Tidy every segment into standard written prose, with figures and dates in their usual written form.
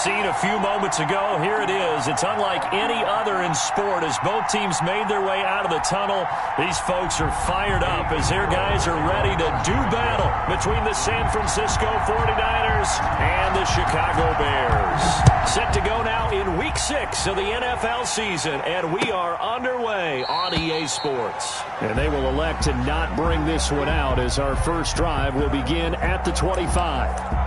scene a few moments ago. Here it is. It's unlike any other in sport as both teams made their way out of the tunnel. These folks are fired up as their guys are ready to do battle between the San Francisco 49ers and the Chicago Bears. Set to go now in Week 6 of the NFL season, and we are underway on EA Sports. And they will elect to not bring this one out as our first drive will begin at the 25.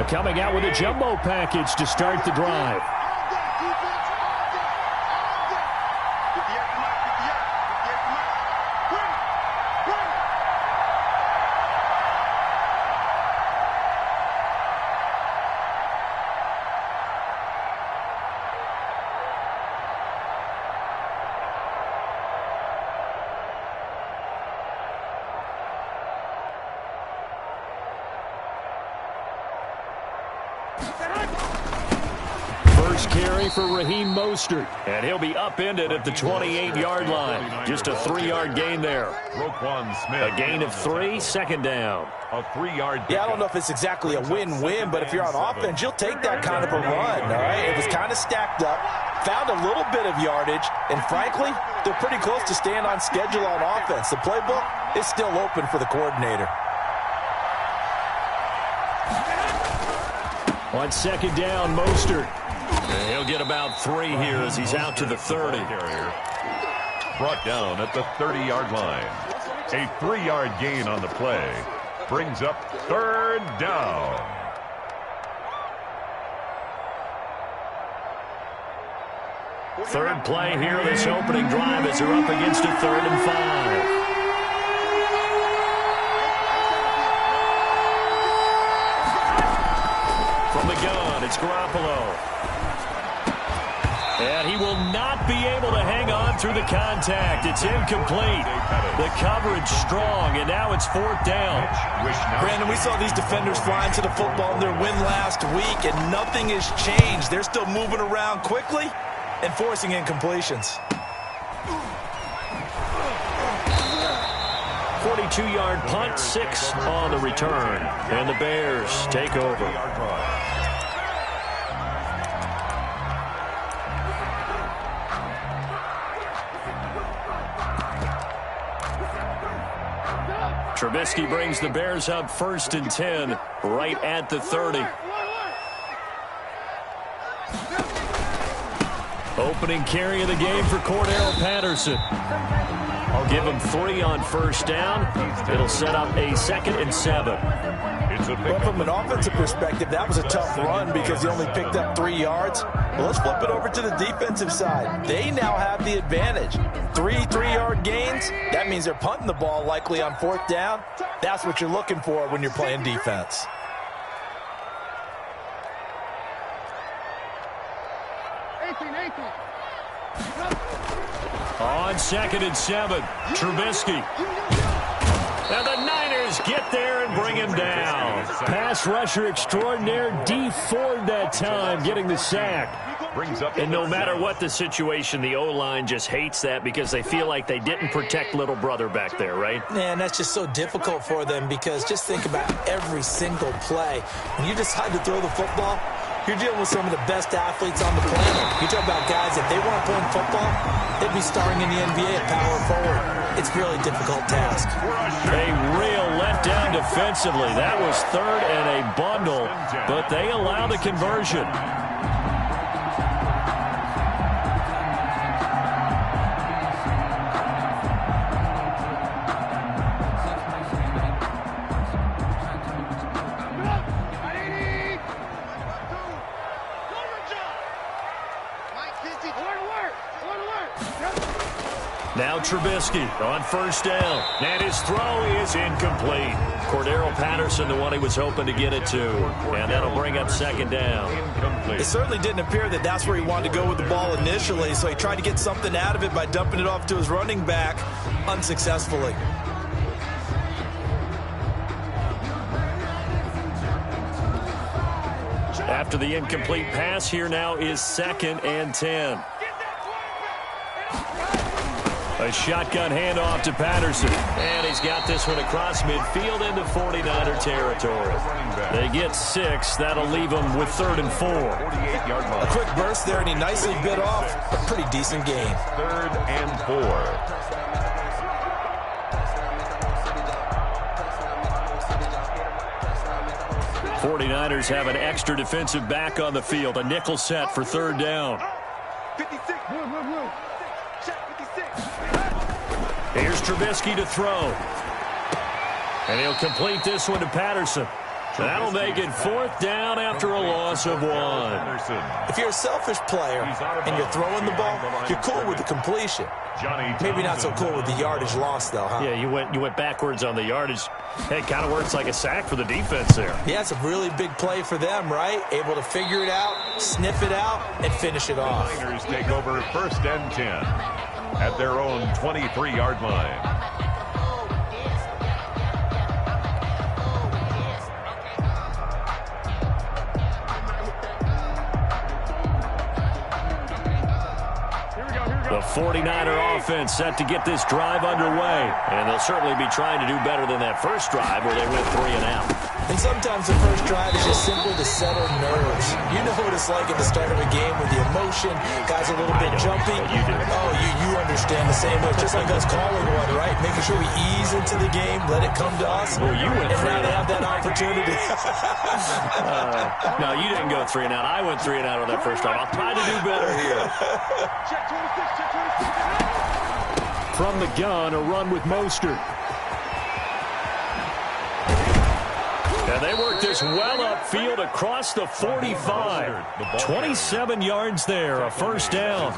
Coming out with a jumbo package to start the drive. First carry for Raheem Mostert, and he'll be upended at the 28-yard line. Just a 3-yard gain there. A gain of 3, second down. A 3-yard gain. Yeah, I don't know if it's exactly a win-win, but if you're on offense, you'll take that kind of a run, all right? It was kind of stacked up, found a little bit of yardage, and frankly, they're pretty close to staying on schedule on offense. The playbook is still open for the coordinator. On second down, Mostert. And he'll get about 3 here as he's out to the 30. Brought down at the 30-yard line. A 3-yard gain on the play brings up third down. Third play here, this opening drive as they're up against a 3rd and 5. From the gun, it's Garoppolo. And he will not be able to hang on through the contact. It's incomplete. The coverage strong, and now it's 4th down. Brandon, we saw these defenders flying to the football in their win last week, and nothing has changed. They're still moving around quickly and forcing incompletions. 42-yard punt, 6 on the return. And the Bears take over. Trubisky brings the Bears up 1st and 10, right at the 30. Opening carry of the game for Cordero Patterson. I'll give him 3 on 1st down. It'll set up a 2nd and 7. Well, from an offensive perspective, that was a tough run because he only picked up 3 yards. Well, let's flip it over to the defensive side. They now have the advantage. 3 3-yard gains. That means they're punting the ball likely on 4th down. That's what you're looking for when you're playing defense. On 2nd and 7, Trubisky. And the Niners get there and bring him down. Pass rusher extraordinaire, D Ford that time, getting the sack. And no matter what the situation, the O-line just hates that because they feel like they didn't protect little brother back there, right? Man, that's just so difficult for them because just think about every single play. When you decide to throw the football, you're dealing with some of the best athletes on the planet. You talk about guys, if they weren't playing football, they'd be starring in the NBA at power forward. It's a really difficult task. A real letdown defensively. That was 3rd and a bundle, but they allow the conversion. Now Trubisky on 1st down, and his throw is incomplete. Cordero Patterson, the one he was hoping to get it to, and that'll bring up 2nd down. It certainly didn't appear that that's where he wanted to go with the ball initially, so he tried to get something out of it by dumping it off to his running back unsuccessfully. After the incomplete pass, here now is 2nd and 10. A shotgun handoff to Patterson. And he's got this one across midfield into 49er territory. They get 6. That'll leave them with 3rd and 4. A quick burst there, and he nicely bit off a pretty decent gain. 3rd and 4. 49ers have an extra defensive back on the field. A nickel set for 3rd down. Here's Trubisky to throw. And he'll complete this one to Patterson. That'll make it 4th down after a loss of 1. If you're a selfish player and you're throwing the ball, you're cool with the completion. Maybe not so cool with the yardage loss, though, huh? Yeah, you went backwards on the yardage. Hey, it kind of works like a sack for the defense there. Yeah, it's a really big play for them, right? Able to figure it out, sniff it out, and finish it off. The Niners take over 1st and 10 at their own 23-yard line. The 49er offense set to get this drive underway. And they'll certainly be trying to do better than that first drive where they went 3 and out. And sometimes the first drive is just simple to settle nerves. You know what it's like at the start of a game with the emotion. Guys a little bit jumpy. You do. Oh, you understand the same way. Just like us calling one, right? Making sure we ease into the game, let it come to us. Well, you went 3 and out. Have that opportunity. No, you didn't go 3 and out. I went 3 and out on that first drive. I'll try to do better here. From the gun, a run with Mostert. And they work this well upfield across the 45. 27 yards there, a 1st down.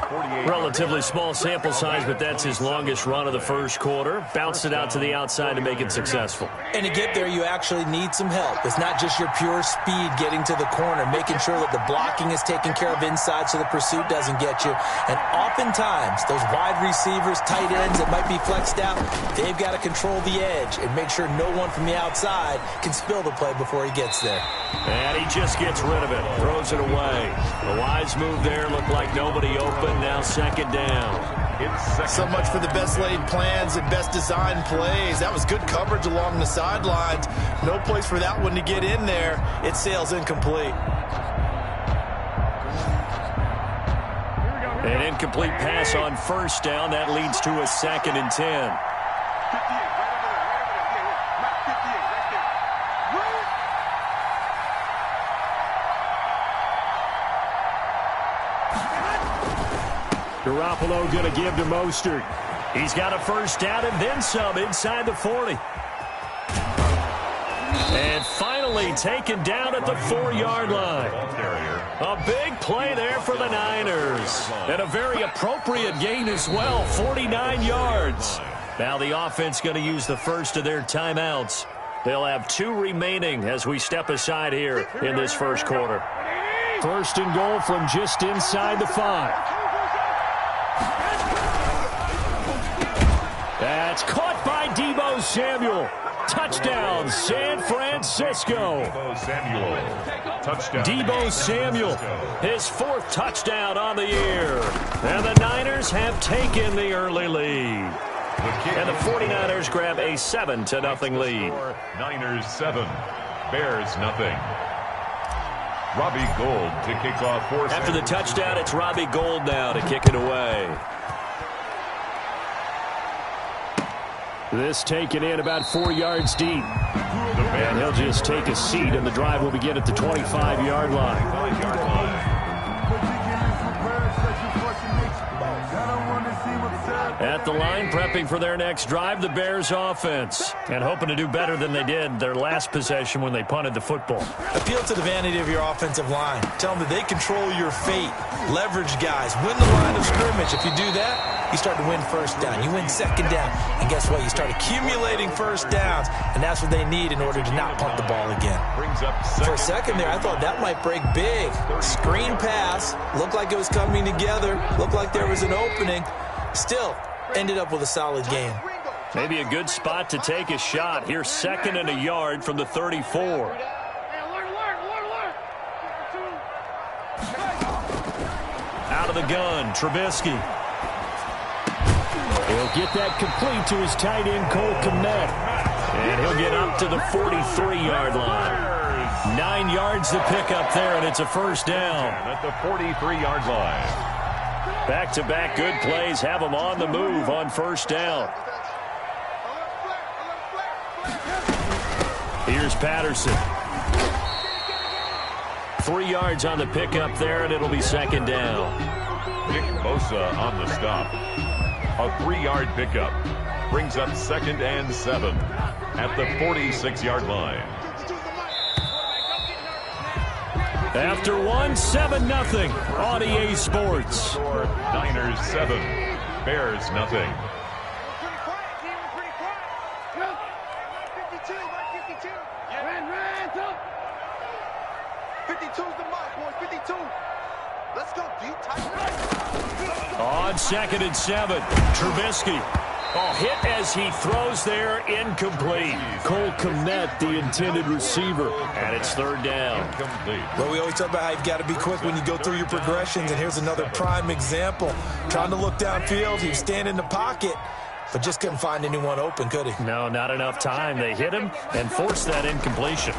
Relatively small sample size, but that's his longest run of the first quarter. Bounced it out to the outside to make it successful. And to get there, you actually need some help. It's not just your pure speed getting to the corner, making sure that the blocking is taken care of inside so the pursuit doesn't get you. And oftentimes, those wide receivers, tight ends that might be flexed out, they've got to control the edge and make sure no one from the outside can spill the play before he gets there. And he just gets rid of it, throws it away. A wise move there, looked like nobody open, now 2nd down. So much for the best laid plans and best designed plays. That was good coverage along the sidelines. No place for that one to get in there. It sails incomplete. An incomplete pass on 1st down. That leads to a 2nd and 10. Garoppolo going to give to Mostert. He's got a 1st down and then some inside the 40. And finally taken down at the 4-yard line. A big play there for the Niners. And a very appropriate gain as well, 49 yards. Now the offense going to use the first of their timeouts. They'll have 2 remaining as we step aside here in this first quarter. 1st and goal from just inside the 5. That's caught by Deebo Samuel. Touchdown, San Francisco. Deebo Samuel, his 4th touchdown on the year. And the Niners have taken the early lead. And the 49ers grab a 7-0 lead. Niners 7, Bears nothing. Robbie Gould to kick off. After the touchdown, it's Robbie Gould now to kick it away. This taken in about 4 yards deep. And he'll just take a seat, and the drive will begin at the 25-yard line. At the line, prepping for their next drive, the Bears offense. And hoping to do better than they did their last possession when they punted the football. Appeal to the vanity of your offensive line. Tell them that they control your fate. Leverage guys. Win the line of scrimmage. If you do that, you start to win 1st down. You win 2nd down. And guess what? You start accumulating 1st downs. And that's what they need in order to not punt the ball again. For a second there, I thought that might break big. Screen pass. Looked like it was coming together. Looked like there was an opening. Still, ended up with a solid game. Maybe a good spot to take a shot. Here's 2nd and a yard from the 34. the gun. Trubisky. He'll get that complete to his tight end, Cole Kmet. And he'll get up to the 43-yard line. 9 yards to pick up there, and it's a first down. At the 43-yard line. Back-to-back good plays have them on the move on first down. Here's Patterson. 3 yards on the pickup there, and it'll be second down. Nick Bosa on the stop. A 3-yard pickup. Brings up 2nd and 7 at the 46-yard line. After 1, 7-0 on EA Sports. Niners 7, Bears nothing. On 2nd and 7, Trubisky. Hit as he throws there, incomplete. Cole Kmet, the intended receiver. And it's third down. Incomplete. Well, we always talk about how you've got to be quick when you go through your progressions, and here's another prime example. Trying to look downfield, he was standing in the pocket, but just couldn't find anyone open, could he? No, not enough time. They hit him and forced that incompletion.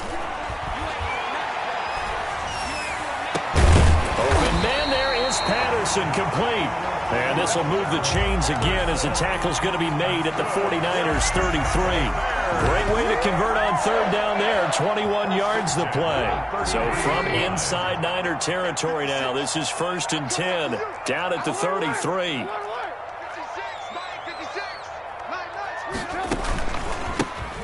Open man there is Patterson, complete. And this will move the chains again as the tackle's going to be made at the 49ers 33. Great way to convert on third down there. 21 yards the play. So from inside Niner territory now, this is 1st and 10 down at the 33.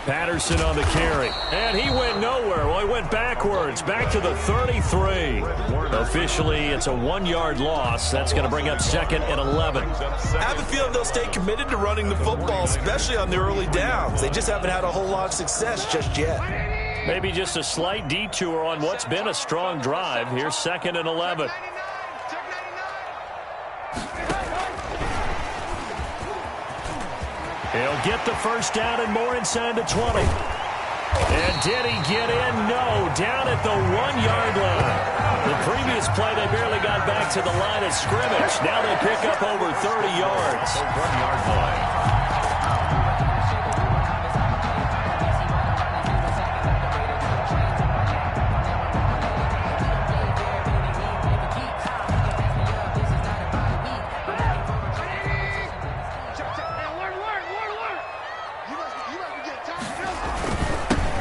Patterson on the carry. And he went nowhere. Well, he went backwards. Back to the 33. Officially, it's a 1-yard loss. That's going to bring up 2nd and 11. I have a feeling they'll stay committed to running the football, especially on the early downs. They just haven't had a whole lot of success just yet. Maybe just a slight detour on what's been a strong drive. Here's 2nd and 11. He'll get the first down and more inside the 20. And did he get in? No, down at the 1-yard line. The previous play, they barely got back to the line of scrimmage. Now they pick up over 30 yards. 1-yard line.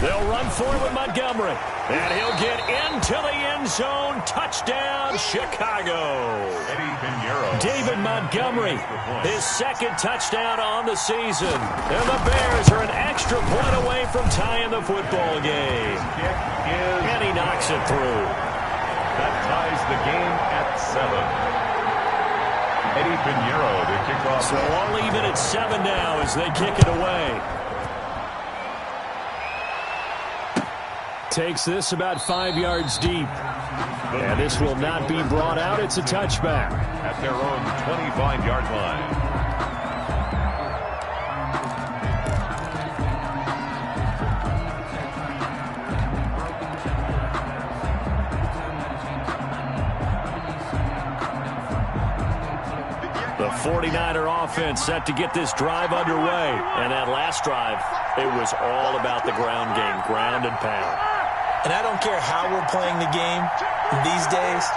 They'll run forward with Montgomery. And he'll get into the end zone. Touchdown, Chicago. David Montgomery, his 2nd touchdown on the season. And the Bears are an extra point away from tying the football game. And he knocks it through. That ties the game at 7. Eddie Pinheiro to kick off. So all even at 7 now as they kick it away. Takes this about 5 yards deep. And this will not be brought out. It's a touchback. At their own 25-yard line. The 49er offense set to get this drive underway. And that last drive, it was all about the ground game, ground and pound. And I don't care how we're playing the game these days,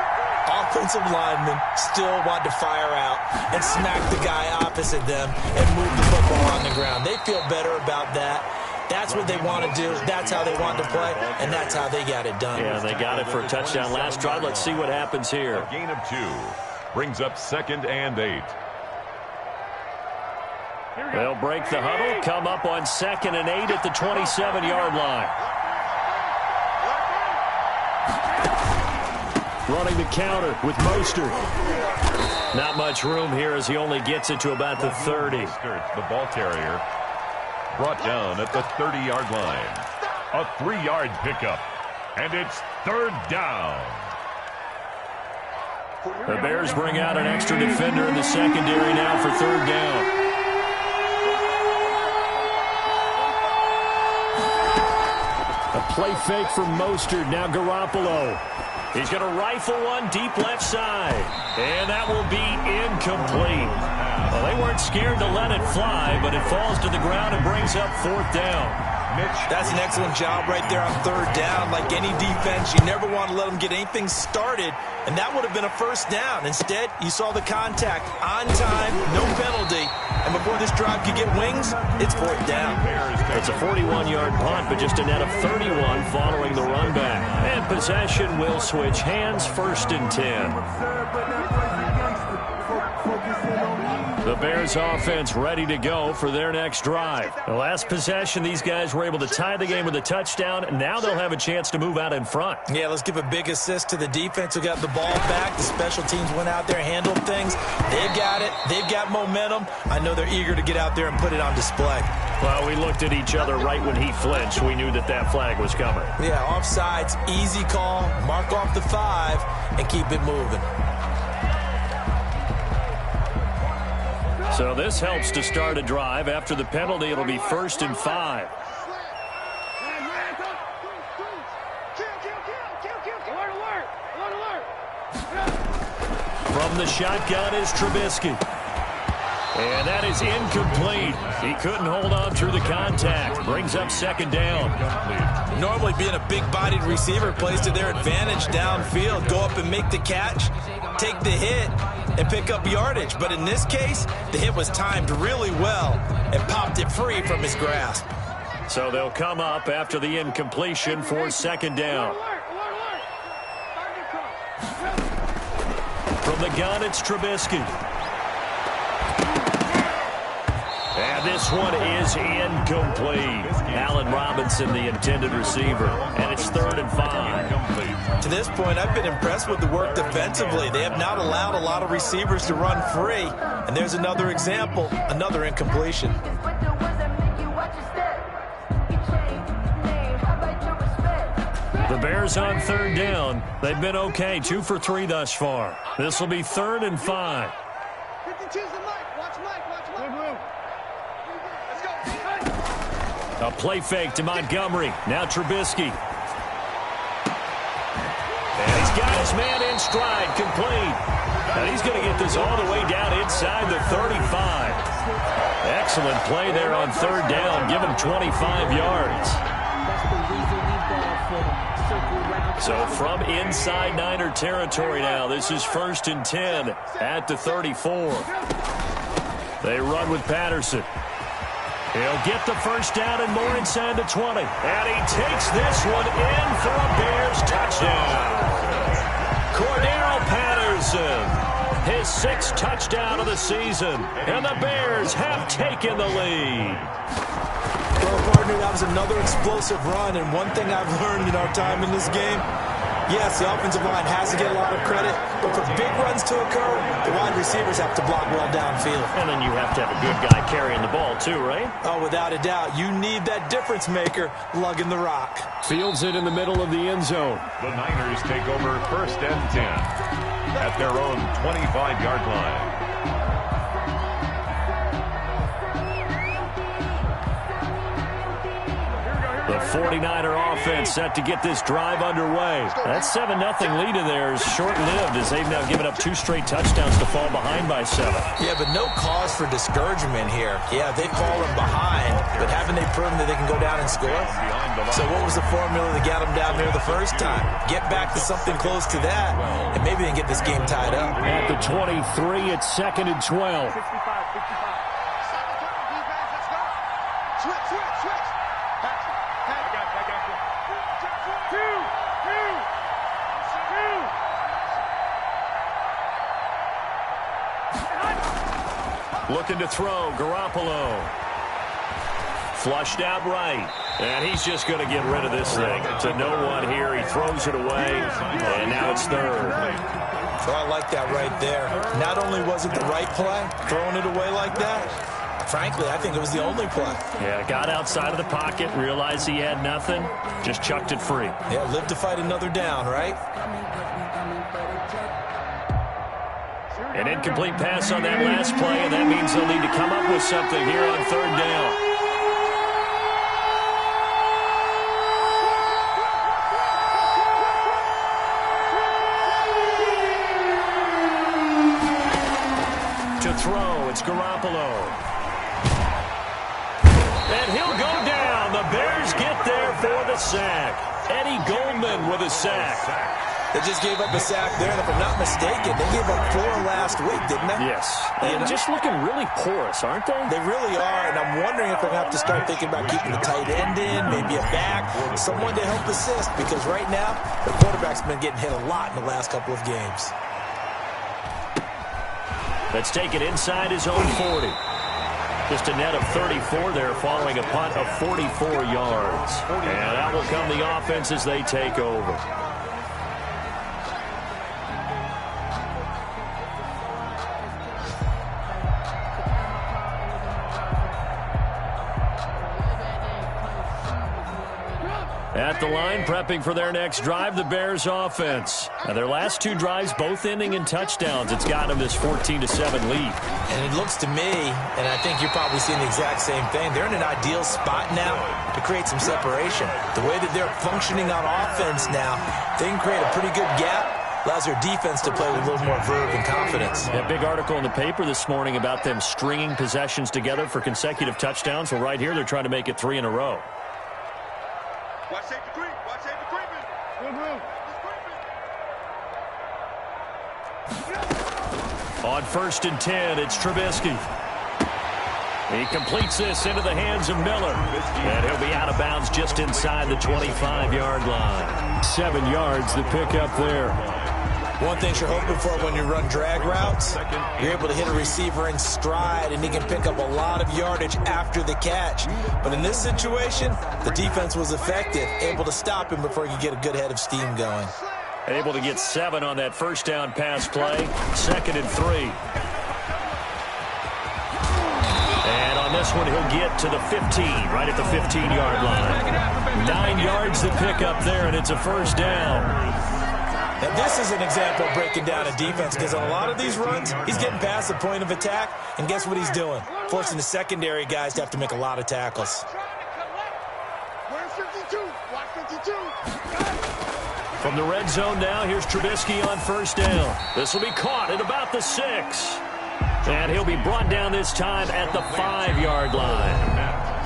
offensive linemen still want to fire out and smack the guy opposite them and move the football on the ground. They feel better about that. That's what they want to do. That's how they want to play, and that's how they got it done. Yeah, they got it for a touchdown last drive. Let's see what happens here. A gain of 2 brings up 2nd and 8. They'll break the huddle, come up on 2nd and 8 at the 27-yard line. Running the counter with Mostert. Not much room here as he only gets it to about the 30. The ball carrier brought down at the 30-yard line. A 3-yard pickup, and it's 3rd down. The Bears bring out an extra defender in the secondary now for 3rd down. A play fake from Mostert. Now Garoppolo. He's going to rifle one deep left side. And that will be incomplete. Well, they weren't scared to let it fly, but it falls to the ground and brings up 4th down. That's an excellent job right there on 3rd down. Like any defense, you never want to let them get anything started, and that would have been a 1st down. Instead, you saw the contact on time, no penalty, and before this drive could get wings, it's 4th down. It's a 41-yard punt, but just a net of 31 following the run back. And possession will switch hands, 1st and 10. The Bears offense ready to go for their next drive. The last possession, these guys were able to tie the game with a touchdown, and now they'll have a chance to move out in front. Yeah, let's give a big assist to the defense who got the ball back. The special teams went out there, handled things. They've got it. They've got momentum. I know they're eager to get out there and put it on display. Well, we looked at each other right when he flinched. We knew that that flag was coming. Yeah, offsides, easy call. Mark off the 5 and keep it moving. So this helps to start a drive. After the penalty, it'll be 1st and 5. From the shotgun is Trubisky. And that is incomplete. He couldn't hold on through the contact. Brings up 2nd down. Normally being a big-bodied receiver plays to their advantage downfield. Go up and make the catch, take the hit, and pick up yardage. But in this case, the hit was timed really well and popped it free from his grasp. So they'll come up after the incompletion for 2nd down. From the gun, it's Trubisky. And this one is incomplete. Allen Robinson, the intended receiver. And it's 3rd and 5. To this point, I've been impressed with the work defensively. They have not allowed a lot of receivers to run free. And there's another example, another incompletion. The Bears on 3rd down. They've been okay, 2 for 3 thus far. This will be 3rd and 5. A play fake to Montgomery. Now Trubisky. And he's got his man in stride, complete. And he's going to get this all the way down inside the 35. Excellent play there on 3rd down. Give him 25 yards. So from inside Niner territory now, this is 1st and 10 at the 34. They run with Patterson. He'll get the 1st down and more inside the 20. And he takes this one in for a Bears touchdown. Cordero Patterson, his 6th touchdown of the season. And the Bears have taken the lead. Well, partner, that was another explosive run. And one thing I've learned in our time in this game, yes, the offensive line has to get a lot of credit, but for big runs to occur, the wide receivers have to block well downfield. And then you have to have a good guy carrying the ball too, right? Oh, without a doubt. You need that difference maker lugging the rock. Fields it in the middle of the end zone. The Niners take over 1st and 10 at their own 25-yard line. The 49er offense set to get this drive underway. That 7-0 lead of theirs short-lived as they've now given up 2 straight touchdowns to fall behind by 7. Yeah, but no cause for discouragement here. Yeah, they've fallen behind, but haven't they proven that they can go down and score? So what was the formula that got them down there the first time? Get back to something close to that, and maybe they can get this game tied up. At the 23, it's 2nd and 12. Looking to throw, Garoppolo. Flushed out right. And he's just going to get rid of this thing. To no one here. He throws it away. And now it's 3rd. So I like that right there. Not only was it the right play, throwing it away like that, frankly, I think it was the only play. Yeah, got outside of the pocket, realized he had nothing, just chucked it free. Yeah, live to fight another down, right? An incomplete pass on that last play, and that means they'll need to come up with something here on 3rd down. throw. It's Garoppolo. And he'll go down. The Bears get there for the sack. Eddie Goldman with a sack. They just gave up a sack there, and if I'm not mistaken, they gave up 4 last week, didn't they? Yes. And just looking really porous, aren't they? They really are, and I'm wondering if they're going to have to start thinking about keeping the tight end in, maybe a back, someone to help assist, because right now, the quarterback's been getting hit a lot in the last couple of games. Let's take it inside his own 40. Just a net of 34 there following a punt of 44 yards. And out will come the offense as they take over. At the line, prepping for their next drive, the Bears offense. Now, their last 2 drives, both ending in touchdowns. It's got them this 14-7 lead. And it looks to me, and I think you're probably seeing the exact same thing, they're in an ideal spot now to create some separation. The way that they're functioning on offense now, they can create a pretty good gap. Allows their defense to play with a little more verve and confidence. A big article in the paper this morning about them stringing possessions together for consecutive touchdowns. Well, right here, they're trying to make it 3 in a row. Watch safety creep. Watch safety creeping. On 1st and 10, it's Trubisky. He completes this into the hands of Miller. And he'll be out of bounds just inside the 25-yard line. 7 yards the pick up there. One thing you're hoping for when you run drag routes, you're able to hit a receiver in stride, and he can pick up a lot of yardage after the catch. But in this situation, the defense was effective, able to stop him before he could get a good head of steam going. Able to get 7 on that first down pass play. 2nd and 3. And on this one, he'll get to the 15, right at the 15-yard line. 9 yards to pick up there, and it's a first down. And this is an example of breaking down a defense, because on a lot of these runs, he's getting past the point of attack, and guess what he's doing? Forcing the secondary guys to have to make a lot of tackles. Where's 52? Watch 52. From the red zone now, here's Trubisky on first down. This will be caught at about the 6. And he'll be brought down this time at the 5-yard line.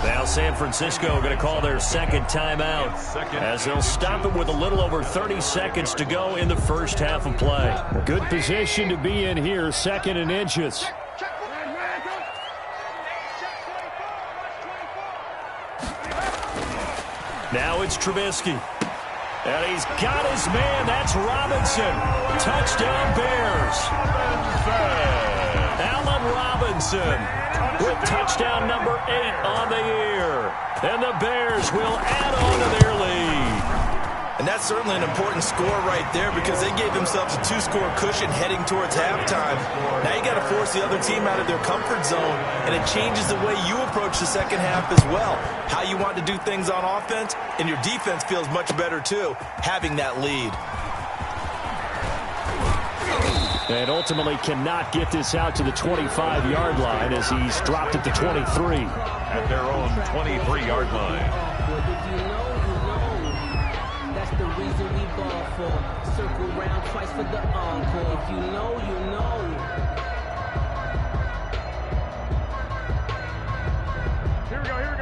Now San Francisco going to call their second timeout as they'll stop it with a little over 30 seconds to go in the first half of play. Good position to be in here, 2nd and inches. Now it's Trubisky. And he's got his man. That's Robinson. Touchdown Bears. Allen Robinson with touchdown number 8 on the year. And the Bears will add on to their lead. And that's certainly an important score right there, because they gave themselves a 2-score cushion heading towards halftime. Now you got to force the other team out of their comfort zone, and it changes the way you approach the second half as well. How you want to do things on offense, and your defense feels much better too, having that lead. And ultimately cannot get this out to the 25-yard line as he's dropped at the 23. At their own 23-yard line. That's the reason we ball for. Circle round twice for the encore. If you know, you know.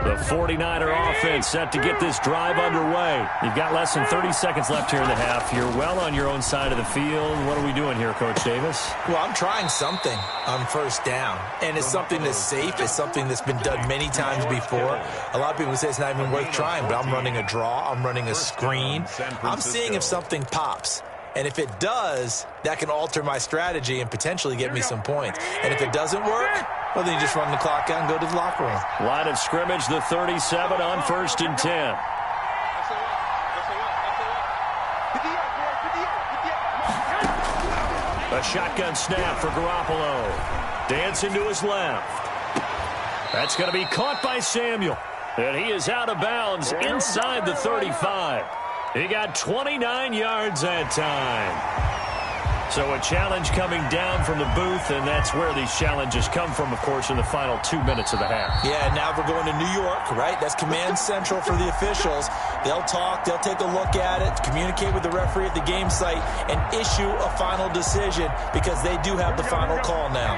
The 49er offense set to get this drive underway. You've got less than 30 seconds left here in the half. You're well on your own side of the field. What are we doing here, Coach Davis? Well, I'm trying something on first down, and it's something that's safe. It's something that's been done many times before. A lot of people say it's not even worth trying, but I'm running a draw. I'm running a screen. I'm seeing if something pops. And if it does, that can alter my strategy and potentially get me some points. And if it doesn't work, well, then you just run the clock out and go to the locker room. Line of scrimmage, the 37 on 1st and 10. A shotgun snap for Garoppolo. Dancing to his left. That's going to be caught by Samuel. And he is out of bounds inside the 35. He got 29 yards that time. So a challenge coming down from the booth, and that's where these challenges come from, of course, in the final 2 minutes of the half. Yeah, now we're going to New York, right? That's command central for the officials. They'll talk, they'll take a look at it, communicate with the referee at the game site, and issue a final decision because they do have the final call now.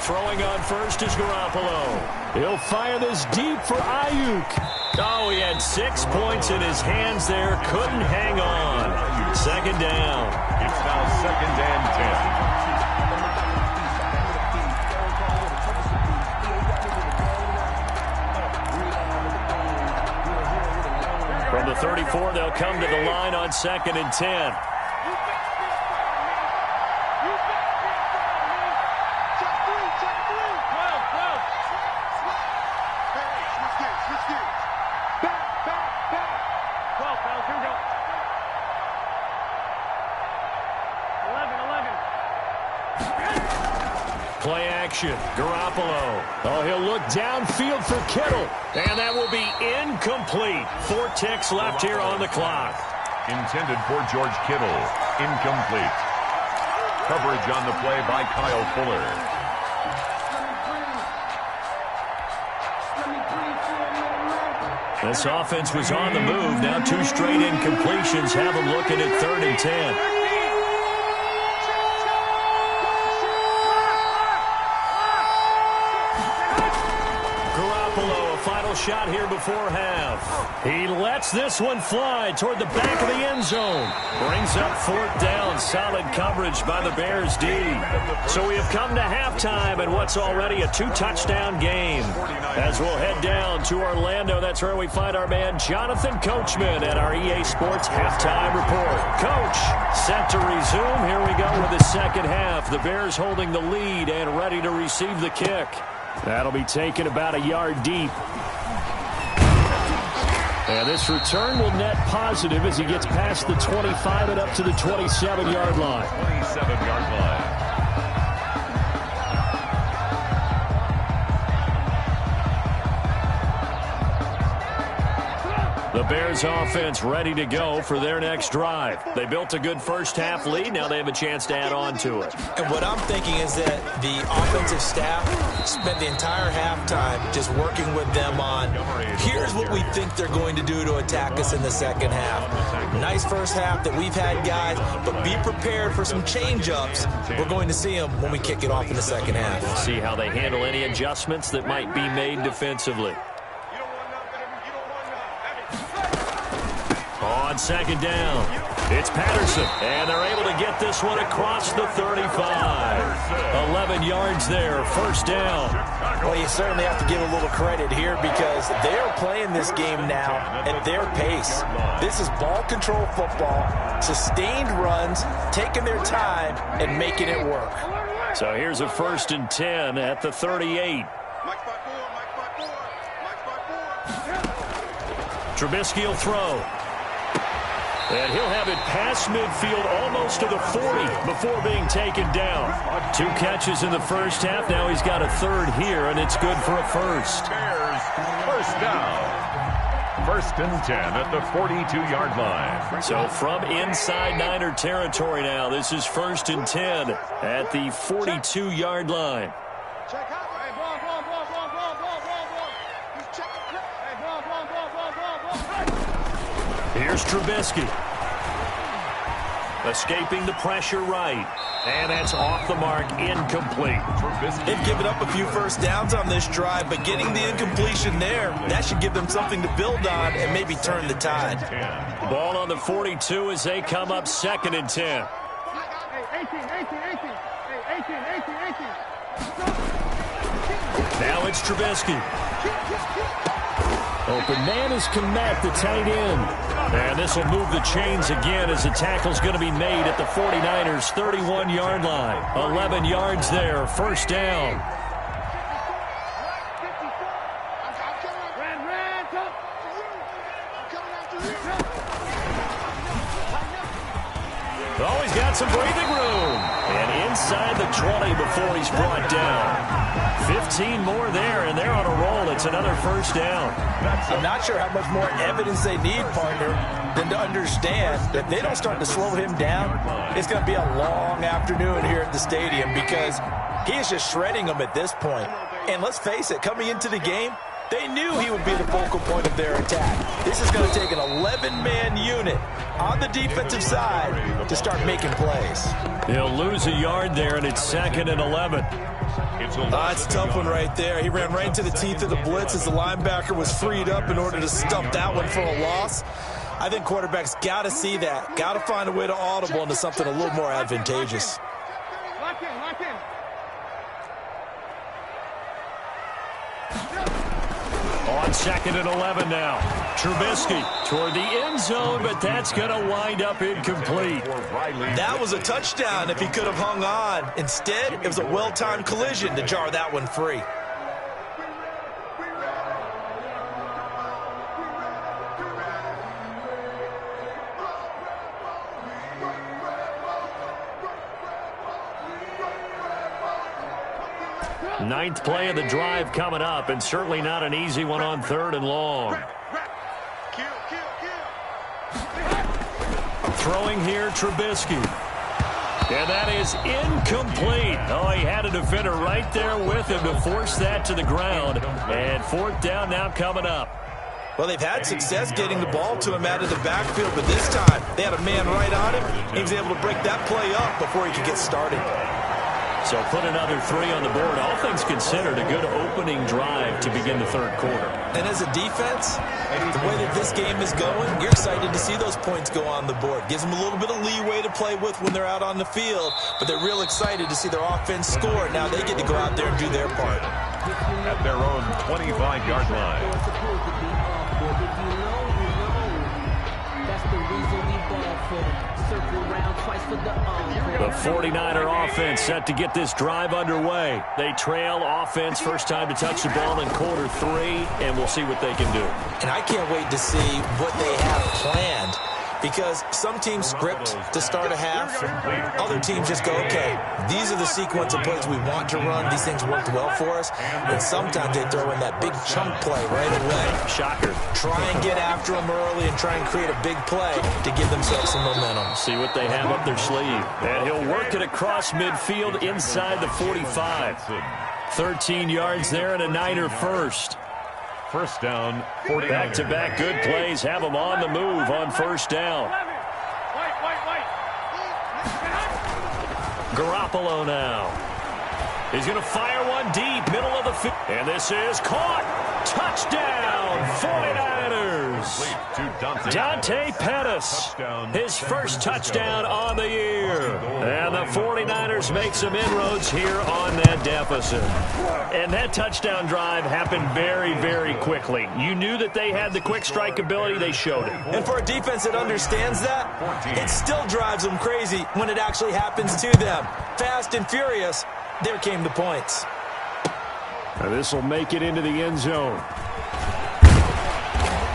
Throwing on first is Garoppolo. He'll fire this deep for Ayuk. Oh, he had 6 points in his hands there. Couldn't hang on. Second down. It's now 2nd and 10. From the 34, they'll come to the line on 2nd and 10. Play action. Garoppolo. Oh, he'll look downfield for Kittle. And that will be incomplete. 4 ticks left here on the clock. Intended for George Kittle. Incomplete. Coverage on the play by Kyle Fuller. This offense was on the move. Now 2 straight incompletions have them looking at 3rd and 10. Shot here before half. He lets this one fly toward the back of the end zone. Brings up 4th down. Solid coverage by the Bears D. So we have come to halftime in what's already a 2-touchdown game. As we'll head down to Orlando, that's where we find our man Jonathan Coachman at our EA Sports Halftime Report. Coach, set to resume. Here we go with the second half. The Bears holding the lead and ready to receive the kick. That'll be taken about a yard deep. And this return will net positive as he gets past the 25 and up to the 27-yard line. 27-yard line. The Bears offense ready to go for their next drive. They built a good first-half lead. Now they have a chance to add on to it. And what I'm thinking is that the offensive staff spent the entire halftime just working with them on, here's what we think they're going to do to attack us in the second half. Nice first half that we've had, guys, but be prepared for some change-ups. We're going to see them when we kick it off in the second half. We'll see how they handle any adjustments that might be made defensively. On 2nd down, it's Patterson, and they're able to get this one across the 35. 11 yards there, 1st down. Well, you certainly have to give a little credit here because they're playing this game now at their pace. This is ball control football, sustained runs, taking their time and making it work. So here's a 1st and 10 at the 38. Trubisky will throw. And he'll have it past midfield almost to the 40 before being taken down. 2 catches in the first half. Now he's got a 3rd here, and it's good for a 1st. Bears, 1st down. 1st and 10 at the 42-yard line. So from inside Niner territory now, this is 1st and 10 at the 42-yard line. Here's Trubisky. Escaping the pressure right. And that's off the mark, incomplete. They've given up a few first downs on this drive, but getting the incompletion there, that should give them something to build on and maybe turn the tide. Ball on the 42 as they come up 2nd and 10. Now it's Trubisky. Open man is Kmet, the tight end. And this will move the chains again as the tackle's going to be made at the 49ers' 31-yard line. 11 yards there, 1st down. Oh, he's got some breathing room. And inside the 20 before he's brought down. 15 more there, and they're on a roll. It's another 1st down. I'm not sure how much more evidence they need, partner, than to understand that if they don't start to slow him down, it's going to be a long afternoon here at the stadium because he is just shredding them at this point. And let's face it, coming into the game, they knew he would be the focal point of their attack. This is going to take an 11-man unit on the defensive side to start making plays. He'll lose a yard there, and it's 2nd and 11. It's a It's a tough one right there. He ran right into the teeth of the blitz as the linebacker was freed up in order to stump that one for a loss. I think quarterbacks got to see that. Got to find a way to audible into something a little more advantageous. Lock in, lock in. On 2nd and 11 now. Trubisky toward the end zone, but that's going to wind up incomplete. That was a touchdown if he could have hung on. Instead, it was a well-timed collision to jar that one free. Ninth play of the drive coming up, and certainly not an easy one on 3rd and long. Throwing here, Trubisky. And that is incomplete. Oh, he had a defender right there with him to force that to the ground. And 4th down now coming up. Well, they've had success getting the ball to him out of the backfield, but this time they had a man right on him. He was able to break that play up before he could get started. So put another 3 on the board. All things considered, a good opening drive to begin the 3rd quarter. And as a defense, the way that this game is going, you're excited to see those points go on the board. Gives them a little bit of leeway to play with when they're out on the field, but they're real excited to see their offense score. Now they get to go out there and do their part. At their own 25-yard line. That's the reason we ball for. Circle round twice for the The 49er offense set to get this drive underway. They trail offense first time to touch the ball in quarter 3, and we'll see what they can do. And I can't wait to see what they have planned, because some teams script to start a half. Other teams just go, okay, these are the sequence of plays we want to run. These things worked well for us. And sometimes they throw in that big chunk play right away. Shocker. Try and get after them early and try and create a big play to give themselves some momentum. See what they have up their sleeve. And he'll work it across midfield inside the 45. 13 yards there and a Niner first. First down, 49ers. Back-to-back good plays have them on the move on first down. Garoppolo now. He's going to fire one deep, middle of the field. And this is caught. Touchdown, 49ers. Dante Pettis, his first touchdown on the year. And the 49ers make some inroads here on that deficit. And that touchdown drive happened very, very quickly. You knew that they had the quick strike ability. They showed it. And for a defense that understands that, it still drives them crazy when it actually happens to them. Fast and furious, there came the points. Now this will make it into the end zone.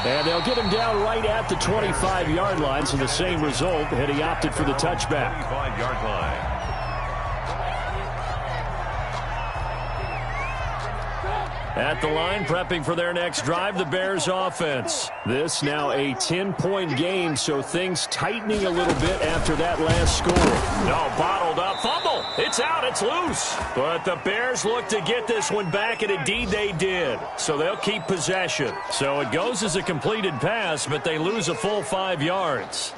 And they'll get him down right at the 25-yard line, so the same result, and he opted for the touchback. 25-yard line. At the line, prepping for their next drive, the Bears offense. This now a 10-point game, so things tightening a little bit after that last score. No, bottled up, fumble. It's out, it's loose. But the Bears look to get this one back, and indeed they did. So they'll keep possession. So it goes as a completed pass, but they lose a full 5 yards.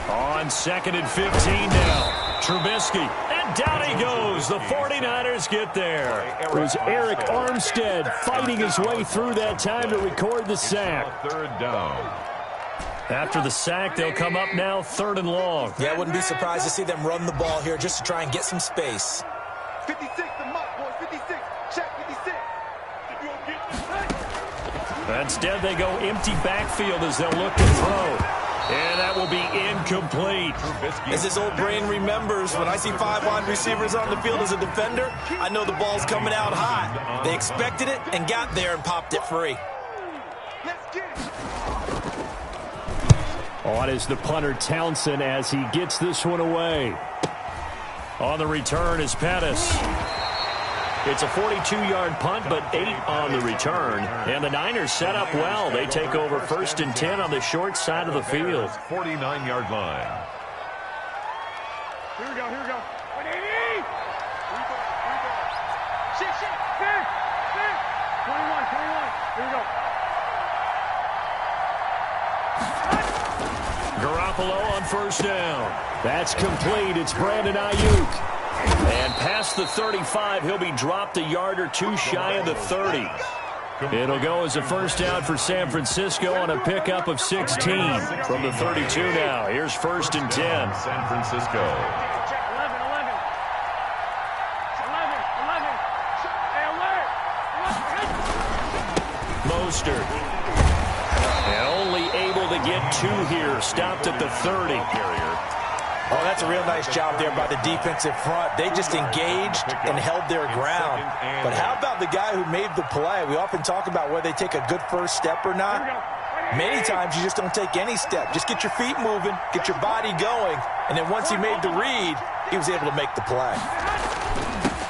On 2nd and 15 now. Trubisky. And down he goes. The 49ers get there. It was Eric Armstead fighting his way through that time to record the sack. 3rd down. After the sack, they'll come up now 3rd and long. Yeah, I wouldn't be surprised to see them run the ball here just to try and get some space. 56, the mark, boys, 56. Check 56. Instead, they go empty backfield as they'll look to throw. And that will be incomplete. As his old brain remembers, when I see 5 wide receivers on the field as a defender, I know the ball's coming out hot. They expected it and got there and popped it free. On is the punter Townsend as he gets this one away. On the return is Pettis. It's a 42-yard punt, but 8 on the return. And the Niners set up well. They take over 1st and 10 on the short side of the field. 49-yard line. Here we go, here we go. 180. Shit. Garoppolo on first down. That's complete. It's Brandon Ayuk. And past the 35, he'll be dropped a yard or two shy of the 30. It'll go as a first down for San Francisco on a pickup of 16 from the 32 now. Here's first and 10. San Francisco. Mostert. And only able to get two here. Stopped at the 30. Oh, that's a real nice job there by the defensive front. They just engaged and held their ground. But how about the guy who made the play? We often talk about whether they take a good first step or not. Many times you just don't take any step. Just get your feet moving, get your body going, and then once he made the read, he was able to make the play.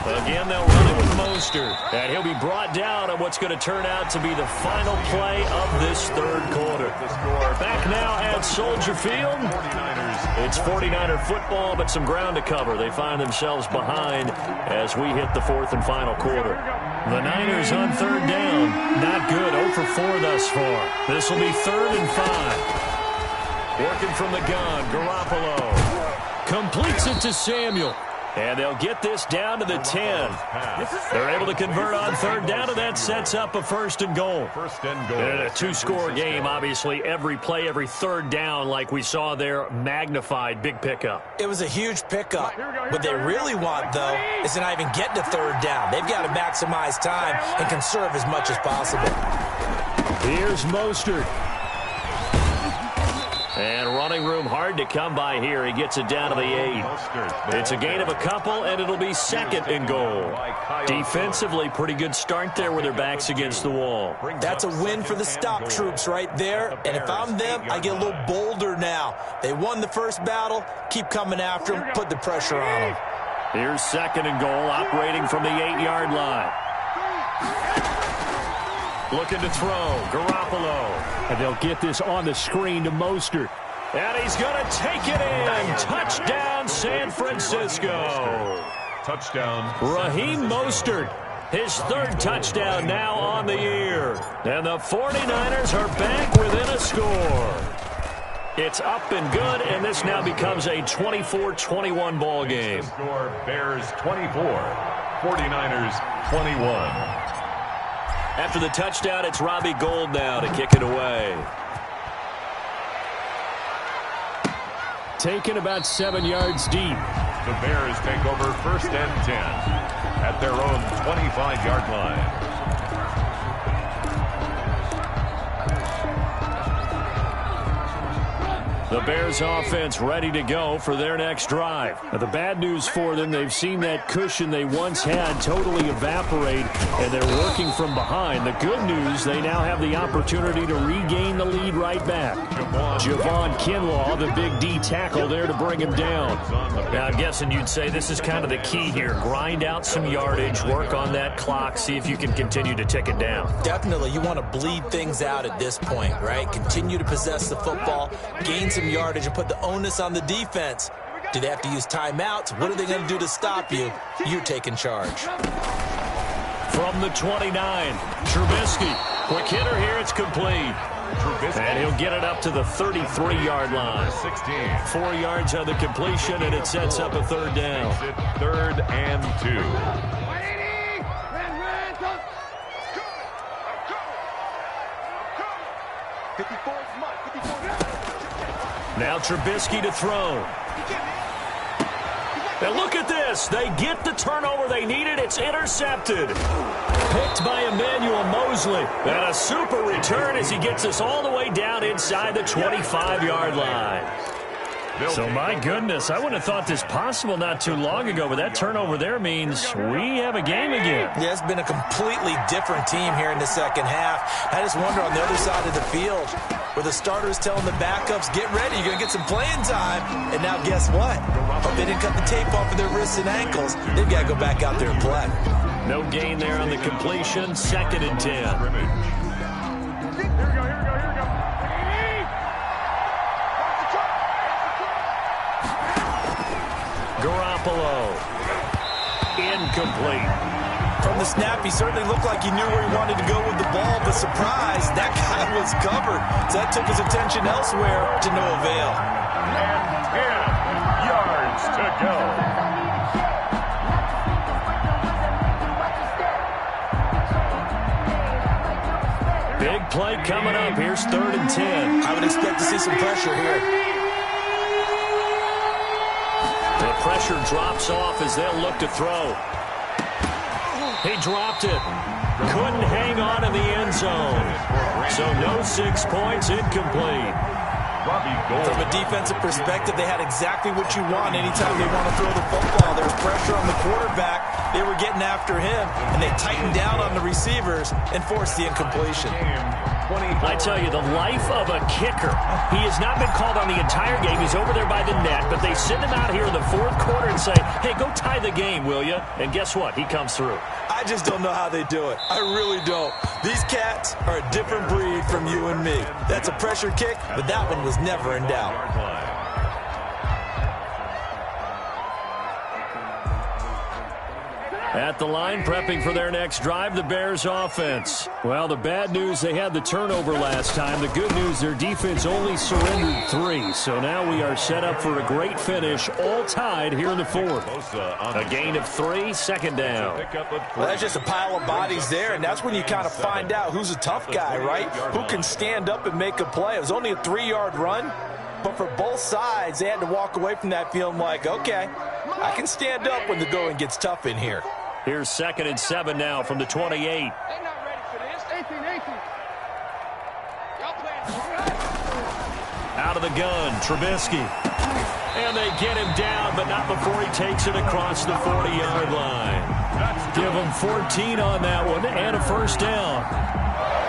Again, they'll run it with Mostert. And he'll be brought down on what's going to turn out to be the final play of this third quarter. Back now at Soldier Field. It's 49er football, but some ground to cover. They find themselves behind as we hit the fourth and final quarter. The Niners on third down. Not good. 0 for 4 thus far. This will be 3rd and 5. Working from the gun, Garoppolo completes it to Samuel. And they'll get this down to the 10. They're able to convert on third down, and that sets up a first and goal. In a two-score game, obviously, every play, every third down, like we saw there, magnified, big pickup. It was a huge pickup. What they really want, though, is to not even get to third down. They've got to maximize time and conserve as much as possible. Here's Mostert. And running room hard to come by here. He gets it down to the 8. It's a gain of a couple, and it'll be 2nd and goal. Defensively, pretty good start there with their backs against the wall. That's a win for the stop troops right there. And if I'm them, I get a little bolder now. They won the first battle. Keep coming after them. Put the pressure on them. Here's 2nd and goal, operating from the 8-yard line. Looking to throw, Garoppolo. And they'll get this on the screen to Mostert. And he's going to take it in. Touchdown, San Francisco. Touchdown. Raheem Mostert, his 3rd touchdown now on the year. And the 49ers are back within a score. It's up and good, and this now becomes a 24-21 ball game. Score Bears 24, 49ers 21. After the touchdown, it's Robbie Gould now to kick it away. Taken about 7 yards deep. The Bears take over 1st and 10 at their own 25-yard line. The Bears offense ready to go for their next drive. Now, the bad news for them, they've seen that cushion they once had totally evaporate, and they're working from behind. The good news, they now have the opportunity to regain the lead right back. Javon Kinlaw, the big D tackle there to bring him down. Now, I'm guessing you'd say this is kind of the key here. Grind out some yardage, work on that clock, see if you can continue to tick it down. Definitely, you want to bleed things out at this point, right? Continue to possess the football, gain some yardage, and put the onus on the defense. Do they have to use timeouts? What are they going to do to stop you? You're taking charge. From the 29, Trubisky. Quick hitter here, it's complete. And he'll get it up to the 33-yard line. 16. 4 yards on the completion, and it sets up a 3rd down. 3rd and 2. Now Trubisky to throw. Now look at this. They get the turnover they needed. It's intercepted. Picked by Emmanuel Mosley. And a super return as he gets us all the way down inside the 25-yard line. So, my goodness, I wouldn't have thought this possible not too long ago, but that turnover there means we have a game again. Yeah, it's been a completely different team here in the second half. I just wonder on the other side of the field where the starters telling the backups, get ready, you're going to get some playing time. And now guess what? If they didn't cut the tape off of their wrists and ankles, they've got to go back out there and play. No gain there on the completion, 2nd and 10. Garoppolo. Incomplete. From From the snap, he certainly looked like he knew where he wanted to go with the ball, but surprise, that guy was covered. So that took his attention elsewhere to no avail. And 10 yards to go. Big play coming up. Here's 3rd and 10. I would expect to see some pressure here. The pressure drops off as they'll look to throw. He dropped it. Couldn't hang on in the end zone. So no 6 points, incomplete. From a defensive perspective, they had exactly what you want anytime they want to throw the football. There was pressure on the quarterback. They were getting after him, and they tightened down on the receivers and forced the incompletion. I tell you, the life of a kicker. He has not been called on the entire game. He's over there by the net, but they send him out here in the 4th quarter and say, hey, go tie the game, will you? And guess what? He comes through. I just don't know how they do it. I really don't. These cats are a different breed from you and me. That's a pressure kick, but that one was never in doubt. At the line, prepping for their next drive, the Bears offense. Well, the bad news, they had the turnover last time. The good news, their defense only surrendered 3. So now we are set up for a great finish, all tied here in the 4th. A gain of 3, 2nd down. Well, that's just a pile of bodies there, and that's when you kind of find out who's a tough guy, right? Who can stand up and make a play. It was only a 3-yard run, but for both sides, they had to walk away from that feeling like, okay, I can stand up when the going gets tough in here. Here's 2nd and 7 now from the 28. They're not ready for this. 18. Y'all playing. Out of the gun, Trubisky. And they get him down, but not before he takes it across the 40-yard line. Give him 14 on that one and a 1st down.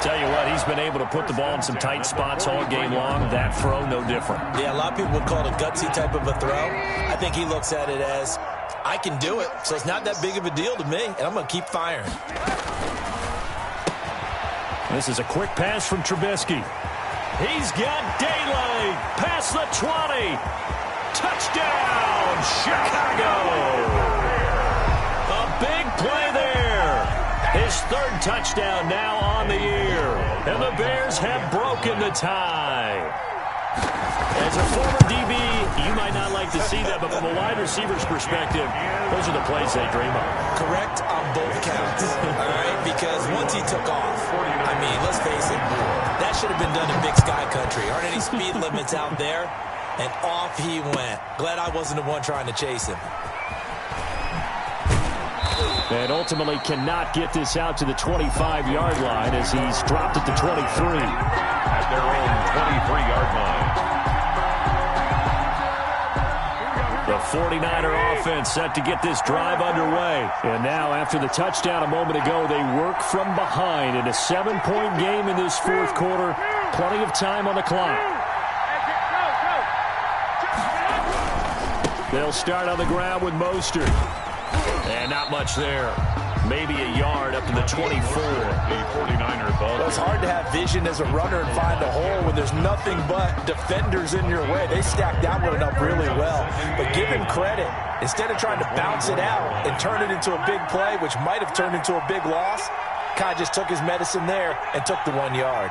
Tell you what, he's been able to put the ball in some tight spots all game long. That throw, no different. Yeah, a lot of people would call it a gutsy type of a throw. I think he looks at it as, I can do it, so it's not that big of a deal to me, and I'm going to keep firing. This is a quick pass from Trubisky. He's got daylight past the 20. Touchdown, Chicago. A big play there. His 3rd touchdown now on the year. And the Bears have broken the tie. As a former DB, you might not like to see that, but from a wide receiver's perspective, those are the plays they dream of. Correct on both counts, all right? Because once he took off, I mean, let's face it, that should have been done in Big Sky Country. Aren't any speed limits out there? And off he went. Glad I wasn't the one trying to chase him. And ultimately cannot get this out to the 25-yard line as he's dropped it to 23. At their own 23-yard line. The 49er offense set to get this drive underway. And now, after the touchdown a moment ago, they work from behind in a 7-point game in this 4th quarter. Plenty of time on the clock. They'll start on the ground with Mostert. And not much there. Maybe a yard up to the 24. The 49er ball. Well, it's hard to have vision as a runner and find a hole when there's nothing but defenders in your way. They stacked that one up really well. But give him credit. Instead of trying to bounce it out and turn it into a big play, which might have turned into a big loss, kind of just took his medicine there and took the 1 yard.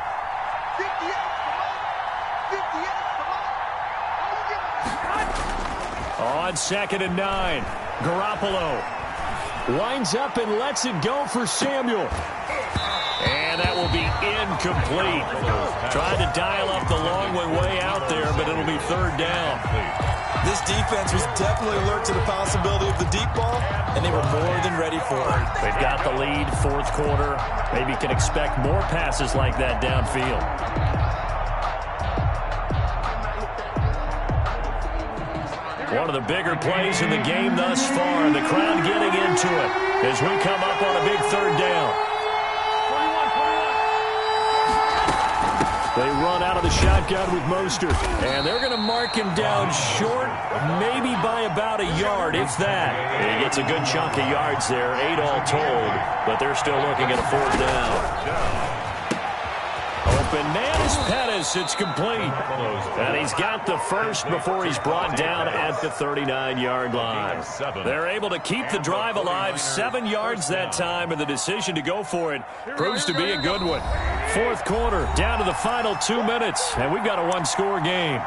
58. On 2nd and 9, Garoppolo winds up and lets it go for Samuel. And that will be incomplete. Trying to dial up the long way out there, but it'll be 3rd down. This defense was definitely alert to the possibility of the deep ball, and they were more than ready for it. They've got the lead, 4th quarter. Maybe can expect more passes like that downfield. One of the bigger plays in the game thus far. The crowd getting into it as we come up on a big 3rd down. They run out of the shotgun with Mostert. And they're going to mark him down short, maybe by about a yard, if that. And he gets a good chunk of yards there, 8 all told. But they're still looking at a 4th down. open. Nance Pettis, it's complete. And he's got the first before he's brought down at the 39-yard line. They're able to keep the drive alive, 7 yards that time, and the decision to go for it proves to be a good one. Fourth quarter, down to the final 2 minutes, and we've got a one-score game.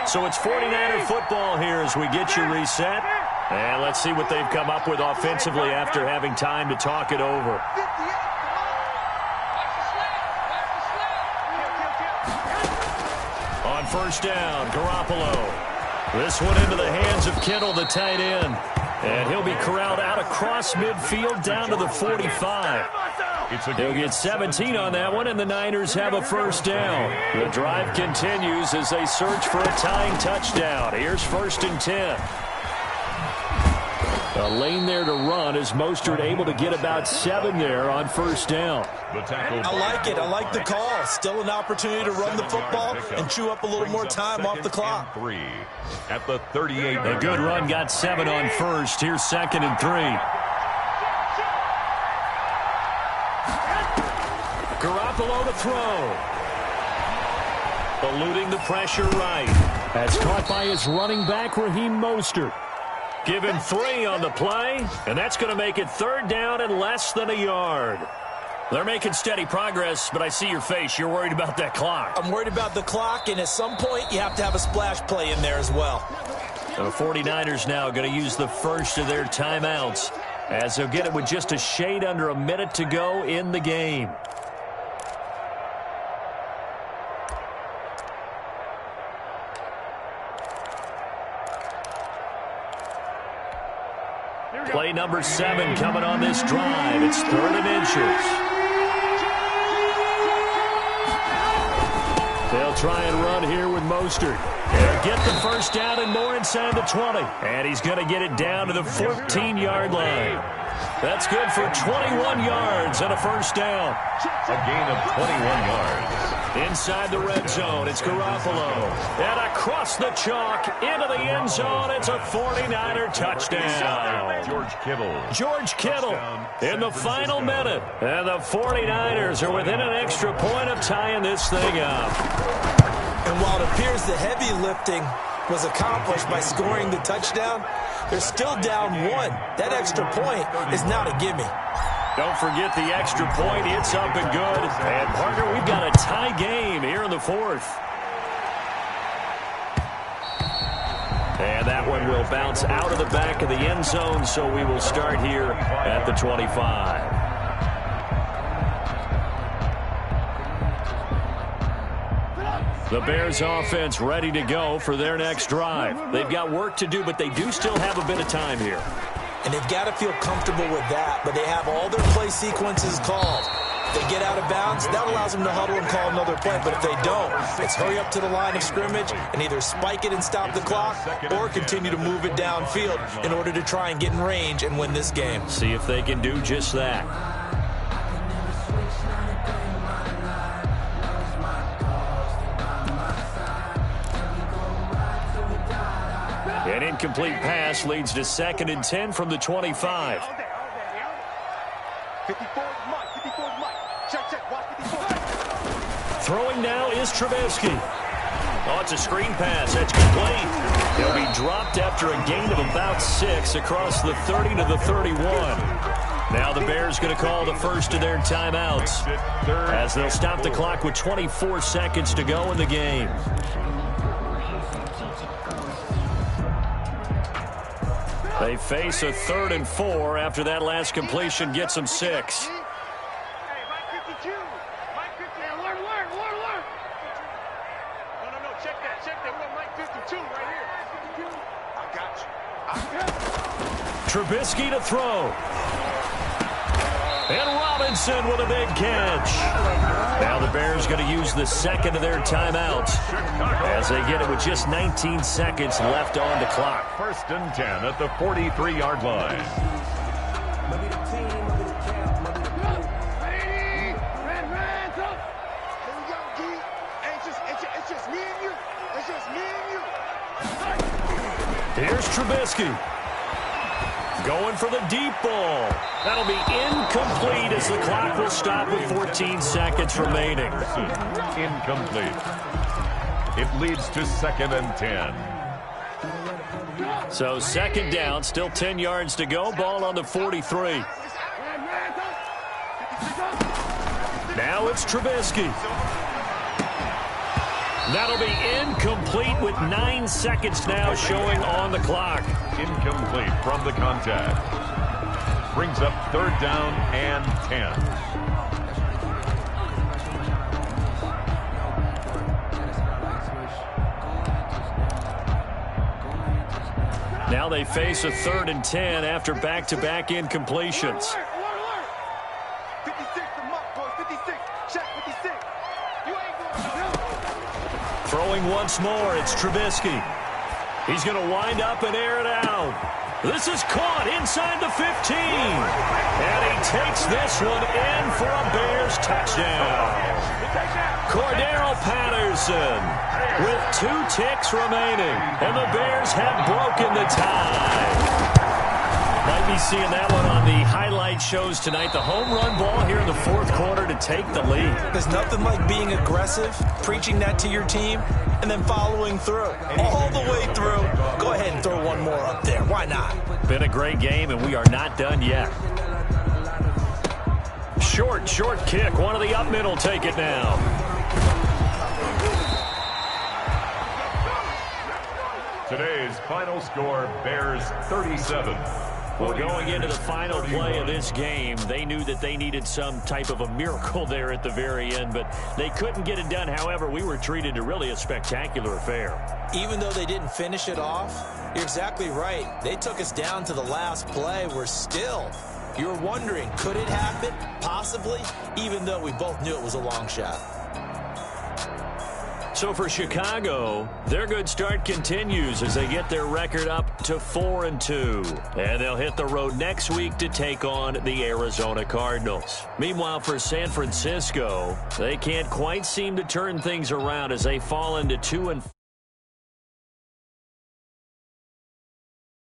So it's 49er football here as we get you reset. And let's see what they've come up with offensively after having time to talk it over. On first down, Garoppolo. This one into the hands of Kittle, the tight end. And he'll be corralled out across midfield down to the 45. He'll get 17 on that one, and the Niners have a first down. The drive continues as they search for a tying touchdown. Here's 1st and 10. A lane there to run as Mostert able to get about 7 there on first down. I like it. I like the call. Still an opportunity to run the football and chew up a little more time off the clock. 3 at the 38. A good run got 7 on first. Here's 2nd and 3. Garoppolo to throw. Eluding the pressure right. That's caught by his running back, Raheem Mostert. Give him 3 on the play, and that's going to make it 3rd down and less than a yard. They're making steady progress, but I see your face. You're worried about that clock. I'm worried about the clock, and at some point, you have to have a splash play in there as well. The 49ers now going to use the first of their timeouts as they'll get it with just a shade under a minute to go in the game. Play number 7 coming on this drive. It's 3rd and inches. They'll try and run here with Mostert. They'll get the first down and more inside the 20. And he's going to get it down to the 14-yard line. That's good for 21 yards and a first down. A gain of 21 yards. Inside the red zone, it's Garoppolo. And across the chalk, into the end zone, it's a 49er touchdown. George Kittle in the final minute. And the 49ers are within an extra point of tying this thing up. And while it appears the heavy lifting was accomplished by scoring the touchdown, they're still down 1. That extra point is not a gimme. Don't forget the extra point. It's up and good. And, partner, we've got a tie game here in the 4th. And that one will bounce out of the back of the end zone, so we will start here at the 25. The Bears offense ready to go for their next drive. They've got work to do, but they do still have a bit of time here. And they've got to feel comfortable with that, but they have all their play sequences called. If they get out of bounds, that allows them to huddle and call another play. But if they don't, it's hurry up to the line of scrimmage and either spike it and stop the clock or continue to move it downfield in order to try and get in range and win this game. See if they can do just that. An incomplete pass leads to 2nd and 10 from the 25. 54 Mike. Check. Watch 54. Throwing now is Trubisky. Oh, it's a screen pass. That's complete. He'll be dropped after a gain of about 6 across the 30 to the 31. Now the Bears going to call the first of their timeouts as they'll stop the clock with 24 seconds to go in the game. They face a 3rd and 4 after that last completion gets them 6. Hey, Mike 52. Mike 50. Alert. No. Check that. We got Mike 52 right here. I got you. Trubisky to throw. And Robinson with a big catch. Now the Bears going to use the 2nd of their timeouts as they get it with just 19 seconds left on the clock. 1st and 10 at the 43-yard line. Here's Trubisky. Going for the deep ball. That'll be incomplete as the clock will stop with 14 seconds remaining. Incomplete. It leads to 2nd and 10. So 2nd down, still 10 yards to go. Ball on the 43. Now it's Trubisky. That'll be incomplete with 9 seconds now showing on the clock. Incomplete from the contact. Brings up 3rd down and 10. Now they face a 3rd and 10 after back-to-back incompletions. Throwing once more, it's Trubisky. He's going to wind up and air it out. This is caught inside the 15. And he takes this one in for a Bears touchdown. Cordero Patterson with 2 ticks remaining. And the Bears have broken the tie. Might be seeing that one on the highlight shows tonight. The home run ball here in the 4th quarter to take the lead. There's nothing like being aggressive, preaching that to your team, and then following through. All the way through. Go ahead and throw one more up there. Why not? Been a great game, and we are not done yet. Short kick. One of the up middle take it now. Today's final score, Bears 37. Well, going into the final play of this game, they knew that they needed some type of a miracle there at the very end, but they couldn't get it done. However, we were treated to really a spectacular affair. Even though they didn't finish it off, you're exactly right. They took us down to the last play. You're wondering, could it happen? Possibly, even though we both knew it was a long shot. So for Chicago, their good start continues as they get their record up to 4-2. And they'll hit the road next week to take on the Arizona Cardinals. Meanwhile, for San Francisco, they can't quite seem to turn things around as they fall into 2-4.